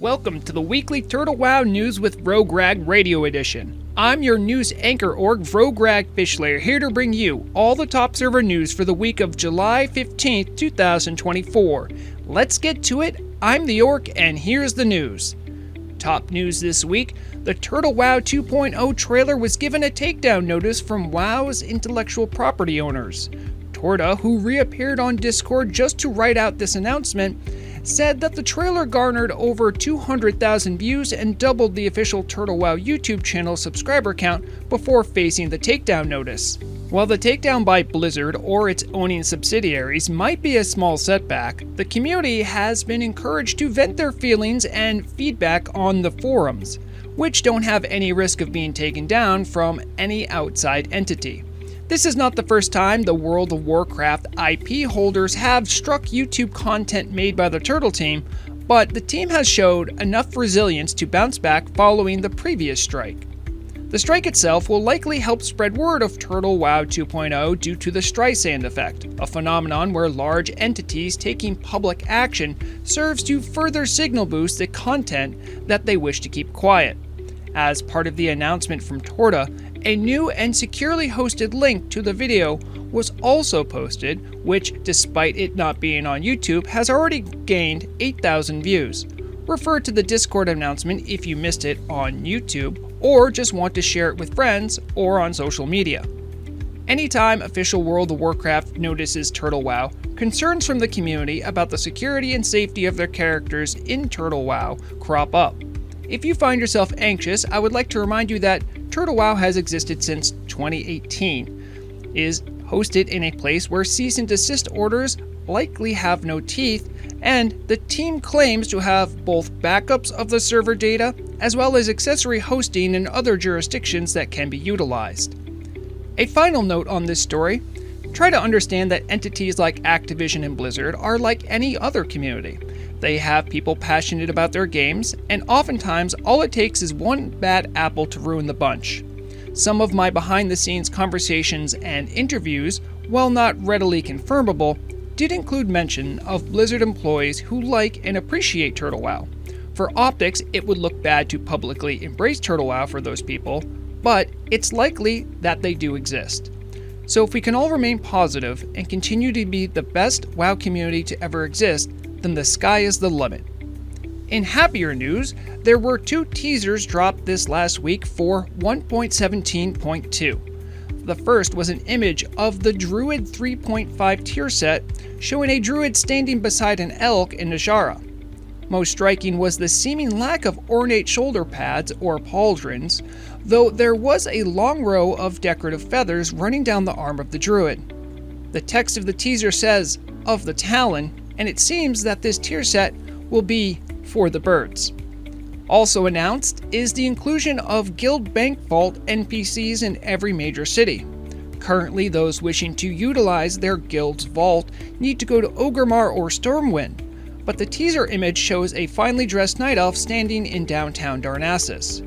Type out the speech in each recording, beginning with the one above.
Welcome to the weekly Turtle WoW News with Rograg Radio Edition. I'm your news anchor org, Rograg Fishlayer, here to bring you all the top server news for the week of July 15th, 2024. Let's get to it. I'm the orc, and here's the news. Top news this week, the Turtle WoW 2.0 trailer was given a takedown notice from WoW's intellectual property owners. Torta, who reappeared on Discord just to write out this announcement, said that the trailer garnered over 200,000 views and doubled the official Turtle WoW YouTube channel subscriber count before facing the takedown notice. While the takedown by Blizzard or its owning subsidiaries might be a small setback, the community has been encouraged to vent their feelings and feedback on the forums, which don't have any risk of being taken down from any outside entity. This is not the first time the World of Warcraft IP holders have struck YouTube content made by the Turtle team, but the team has showed enough resilience to bounce back following the previous strike. The strike itself will likely help spread word of Turtle WoW 2.0 due to the Streisand effect, a phenomenon where large entities taking public action serves to further signal boost the content that they wish to keep quiet. As part of the announcement from Torta, a new and securely hosted link to the video was also posted, which, despite it not being on YouTube, has already gained 8,000 views. Refer to the Discord announcement if you missed it on YouTube, or just want to share it with friends or on social media. Anytime official World of Warcraft notices Turtle WoW, concerns from the community about the security and safety of their characters in Turtle WoW crop up. If you find yourself anxious, I would like to remind you that Turtle WoW has existed since 2018, is hosted in a place where cease and desist orders likely have no teeth, and the team claims to have both backups of the server data as well as accessory hosting in other jurisdictions that can be utilized. A final note on this story, try to understand that entities like Activision and Blizzard are like any other community. They have people passionate about their games, and oftentimes all it takes is one bad apple to ruin the bunch. Some of my behind-the-scenes conversations and interviews, while not readily confirmable, did include mention of Blizzard employees who like and appreciate Turtle WoW. For optics, it would look bad to publicly embrace Turtle WoW for those people, but it's likely that they do exist. So if we can all remain positive and continue to be the best WoW community to ever exist, then the sky is the limit. In happier news, there were 2 teasers dropped this last week for 1.17.2. The first was an image of the Druid 3.5 tier set showing a Druid standing beside an elk in Najara. Most striking was the seeming lack of ornate shoulder pads or pauldrons, though there was a long row of decorative feathers running down the arm of the Druid. The text of the teaser says, "of the Talon," and it seems that this tier set will be for the birds. Also announced is the inclusion of Guild Bank Vault NPCs in every major city. Currently, those wishing to utilize their guild's vault need to go to Orgrimmar or Stormwind, but the teaser image shows a finely dressed night elf standing in downtown Darnassus.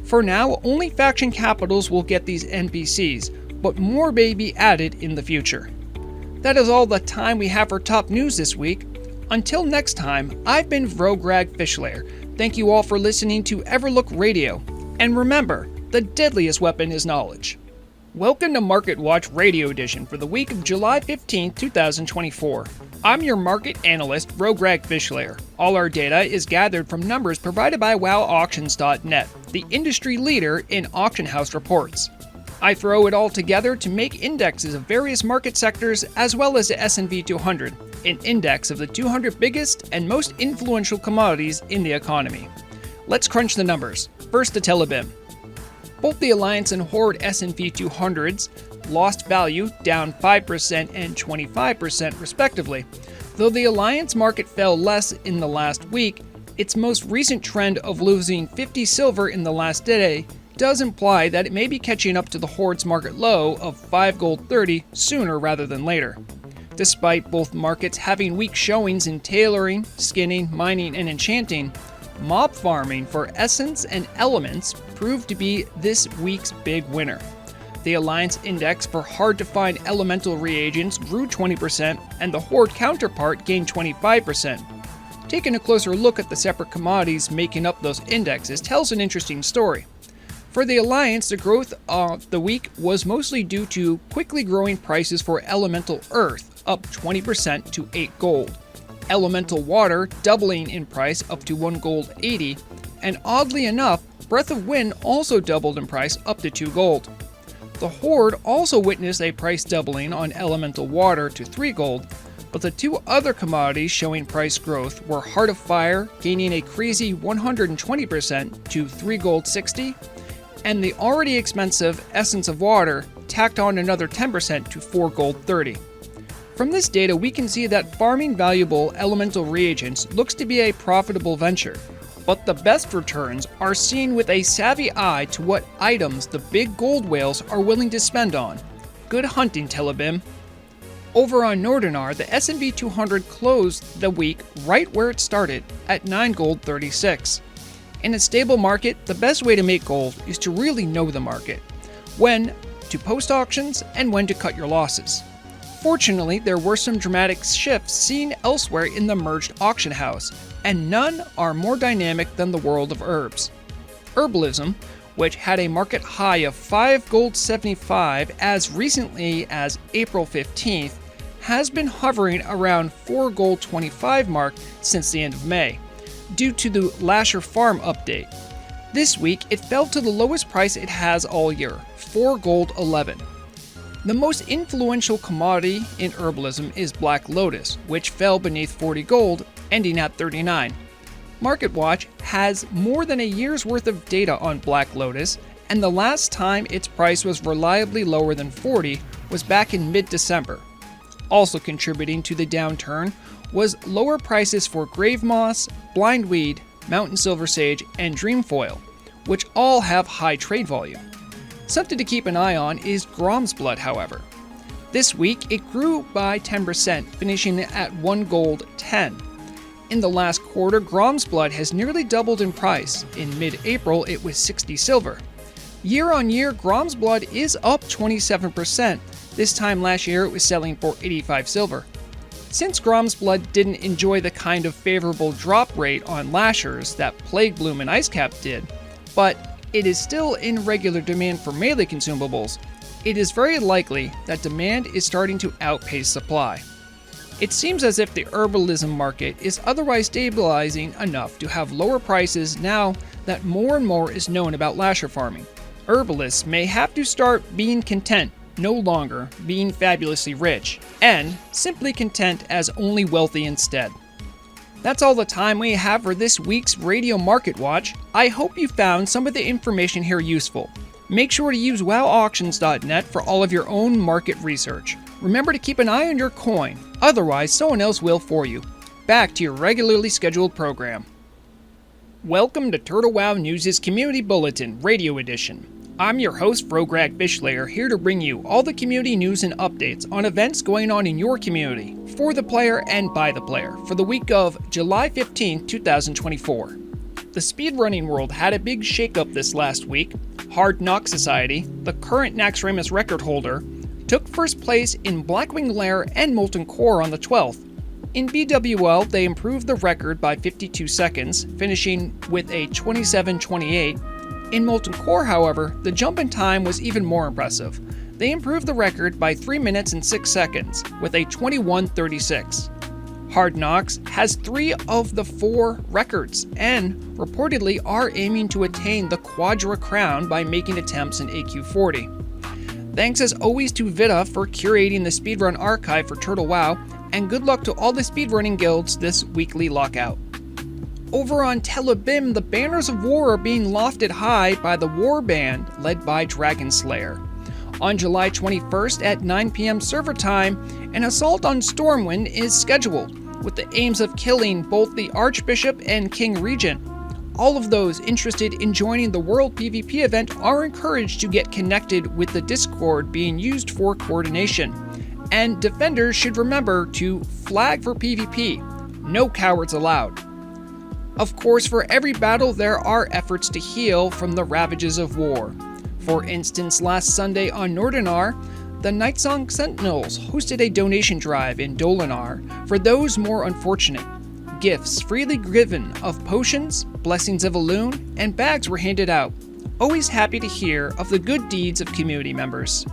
For now, only faction capitals will get these NPCs, but more may be added in the future. That is all the time we have for top news this week. Until next time, I've been Rograg Fishlayer. Thank you all for listening to Everlook Radio. And remember, the deadliest weapon is knowledge. Welcome to Market Watch Radio Edition for the week of July 15, 2024. I'm your market analyst, Rograg Fishlayer. All our data is gathered from numbers provided by WowAuctions.net, the industry leader in auction house reports. I throw it all together to make indexes of various market sectors as well as the S&P 200, an index of the 200 biggest and most influential commodities in the economy. Let's crunch the numbers. First, the Telebim. Both the Alliance and Horde S&P 200s lost value, down 5% and 25% respectively. Though the Alliance market fell less in the last week, its most recent trend of losing 50 silver in the last day does imply that it may be catching up to the Horde's market low of 5 gold 30 sooner rather than later. Despite both markets having weak showings in tailoring, skinning, mining, and enchanting, mob farming for essence and elements proved to be this week's big winner. The Alliance index for hard-to-find elemental reagents grew 20%, and the Horde counterpart gained 25%. Taking a closer look at the separate commodities making up those indexes tells an interesting story. For the Alliance, the growth of the week was mostly due to quickly growing prices for elemental earth, up 20% to 8 gold, elemental water doubling in price up to 1 gold 80, and oddly enough, Breath of Wind also doubled in price up to 2 gold. The Horde also witnessed a price doubling on elemental water to 3 gold, but the two other commodities showing price growth were Heart of Fire gaining a crazy 120% to 3 gold 60, and the already expensive Essence of Water tacked on another 10% to 4 gold 30. From this data, we can see that farming valuable elemental reagents looks to be a profitable venture, but the best returns are seen with a savvy eye to what items the big gold whales are willing to spend on. Good hunting, Telebim. Over on Nordinar, the S&P 200 closed the week right where it started, at 9 gold 36. In a stable market, the best way to make gold is to really know the market, when to post auctions and when to cut your losses. Fortunately, there were some dramatic shifts seen elsewhere in the merged auction house, and none are more dynamic than the world of herbs. Herbalism, which had a market high of 5 gold 75 as recently as April 15th, has been hovering around 4 gold 25 mark since the end of May, due to the Lasher Farm update. This week, it fell to the lowest price it has all year, 4 gold 11. The most influential commodity in herbalism is Black Lotus, which fell beneath 40 gold, ending at 39. MarketWatch has more than a year's worth of data on Black Lotus, and the last time its price was reliably lower than 40 was back in mid-December. Also contributing to the downturn was lower prices for Grave Moss, Blindweed, Mountain Silver Sage, and Dreamfoil, which all have high trade volume. Something to keep an eye on is Grom's Blood, however. This week, it grew by 10%, finishing at 1 gold 10. In the last quarter, Grom's Blood has nearly doubled in price. In mid-April, it was 60 silver. Year on year, Grom's Blood is up 27%. This time last year, it was selling for 85 silver. Since Grom's Blood didn't enjoy the kind of favorable drop rate on Lashers that Plague Bloom and Icecap did, but it is still in regular demand for melee consumables, it is very likely that demand is starting to outpace supply. It seems as if the herbalism market is otherwise stabilizing enough to have lower prices now that more and more is known about lasher farming. Herbalists may have to start being content, no longer being fabulously rich, and simply content as only wealthy instead. That's all the time we have for this week's Radio Market Watch. I hope you found some of the information here useful. Make sure to use wowauctions.net for all of your own market research. Remember to keep an eye on your coin, otherwise someone else will for you. Back to your regularly scheduled program. Welcome to Turtle WoW News' Community Bulletin, Radio Edition. I'm your host, Frograg Fishlayer, here to bring you all the community news and updates on events going on in your community, for the player and by the player, for the week of July 15, 2024. The speedrunning world had a big shakeup this last week. Hard Knock Society, the current Naxxramas record holder, took first place in Blackwing Lair and Molten Core on the 12th. In BWL, they improved the record by 52 seconds, finishing with a 27:28. In Molten Core, however, the jump in time was even more impressive. They improved the record by 3 minutes and 6 seconds, with a 21:36. Hard Knocks has 3 of the 4 records, and reportedly are aiming to attain the Quadra Crown by making attempts in AQ40. Thanks as always to Vita for curating the speedrun archive for Turtle WoW, and good luck to all the speedrunning guilds this weekly lockout. Over on Telebim, the banners of war are being lofted high by the War Band, led by Dragon Slayer. On July 21st at 9 p.m. server time, an assault on Stormwind is scheduled, with the aims of killing both the Archbishop and King Regent. All of those interested in joining the World PvP event are encouraged to get connected with the Discord being used for coordination. And defenders should remember to flag for PvP. No cowards allowed. Of course, for every battle there are efforts to heal from the ravages of war. For instance, last Sunday on Nordinar, the Nightsong Sentinels hosted a donation drive in Dolinar for those more unfortunate. Gifts freely given of potions, blessings of a loon, and bags were handed out. Always happy to hear of the good deeds of community members.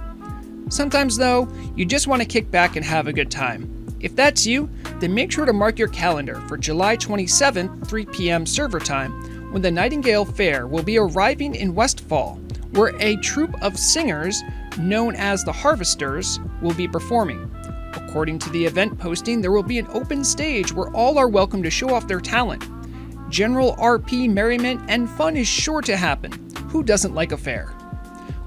Sometimes though, you just want to kick back and have a good time. If that's you, then make sure to mark your calendar for July 27th, 3 p.m. server time, when the Nightingale Fair will be arriving in Westfall, where a troupe of singers, known as the Harvesters, will be performing. According to the event posting, there will be an open stage where all are welcome to show off their talent. General RP merriment and fun is sure to happen. Who doesn't like a fair?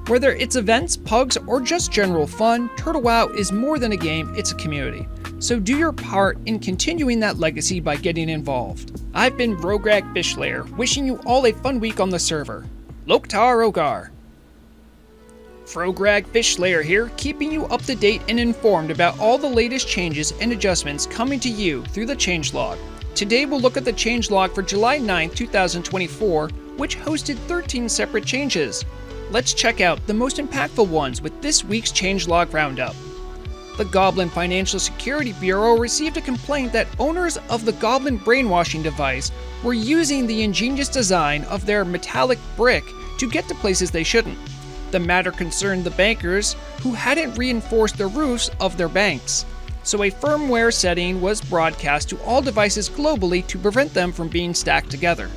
Whether it's events, pugs, or just general fun, Turtle WoW is more than a game, it's a community. So do your part in continuing that legacy by getting involved. I've been Rograg Fishlayer, wishing you all a fun week on the server. Loktar Ogar. Rograg Fishlayer here, keeping you up to date and informed about all the latest changes and adjustments coming to you through the changelog. Today we'll look at the changelog for July 9, 2024, which hosted 13 separate changes. Let's check out the most impactful ones with this week's changelog roundup. The Goblin Financial Security Bureau received a complaint that owners of the Goblin brainwashing device were using the ingenious design of their metallic brick to get to places they shouldn't. The matter concerned the bankers who hadn't reinforced the roofs of their banks, so a firmware setting was broadcast to all devices globally to prevent them from being stacked together.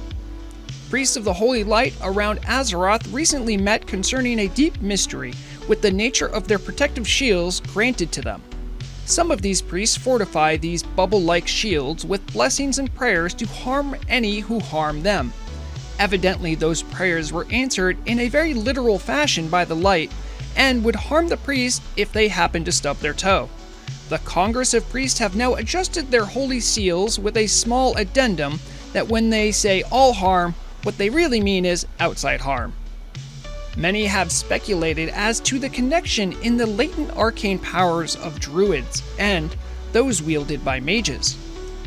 Priests of the Holy Light around Azeroth recently met concerning a deep mystery with the nature of their protective shields granted to them. Some of these priests fortify these bubble-like shields with blessings and prayers to harm any who harm them. Evidently, those prayers were answered in a very literal fashion by the light, and would harm the priest if they happened to stub their toe. The Congress of Priests have now adjusted their holy seals with a small addendum that when they say all harm, what they really mean is outside harm. Many have speculated as to the connection in the latent arcane powers of druids and those wielded by mages.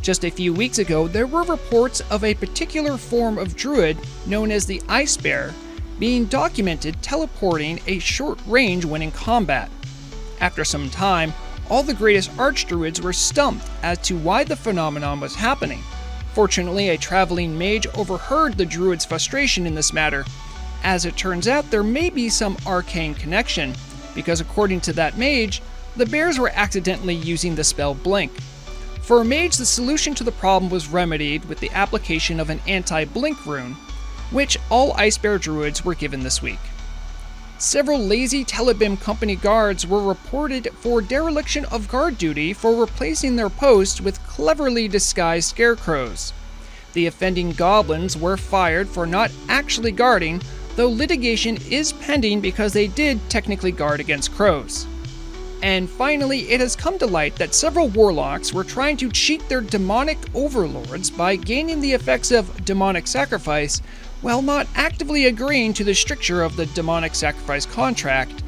Just a few weeks ago, there were reports of a particular form of druid known as the Ice Bear being documented teleporting a short range when in combat. After some time, all the greatest archdruids were stumped as to why the phenomenon was happening. Fortunately, a traveling mage overheard the druid's frustration in this matter. As it turns out, there may be some arcane connection, because according to that mage, the bears were accidentally using the spell Blink. For a mage, the solution to the problem was remedied with the application of an anti-blink rune, which all Ice Bear druids were given this week. Several lazy Telebim company guards were reported for dereliction of guard duty for replacing their posts with cleverly disguised scarecrows. The offending goblins were fired for not actually guarding, though litigation is pending because they did technically guard against crows. And finally, it has come to light that several warlocks were trying to cheat their demonic overlords by gaining the effects of demonic sacrifice while not actively agreeing to the stricture of the demonic sacrifice contract.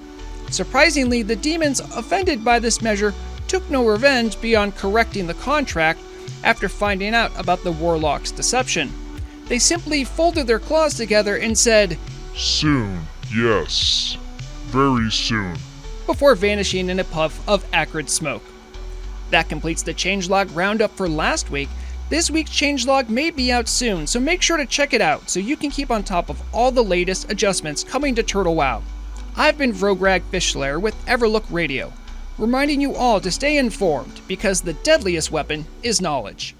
Surprisingly, the demons offended by this measure took no revenge beyond correcting the contract after finding out about the warlock's deception. They simply folded their claws together and said, "Soon, yes, very soon," before vanishing in a puff of acrid smoke. That completes the changelog roundup for last week. This week's changelog may be out soon, so make sure to check it out so you can keep on top of all the latest adjustments coming to Turtle WoW. I've been Rograg Fishlayer with Everlook Radio, reminding you all to stay informed because the deadliest weapon is knowledge.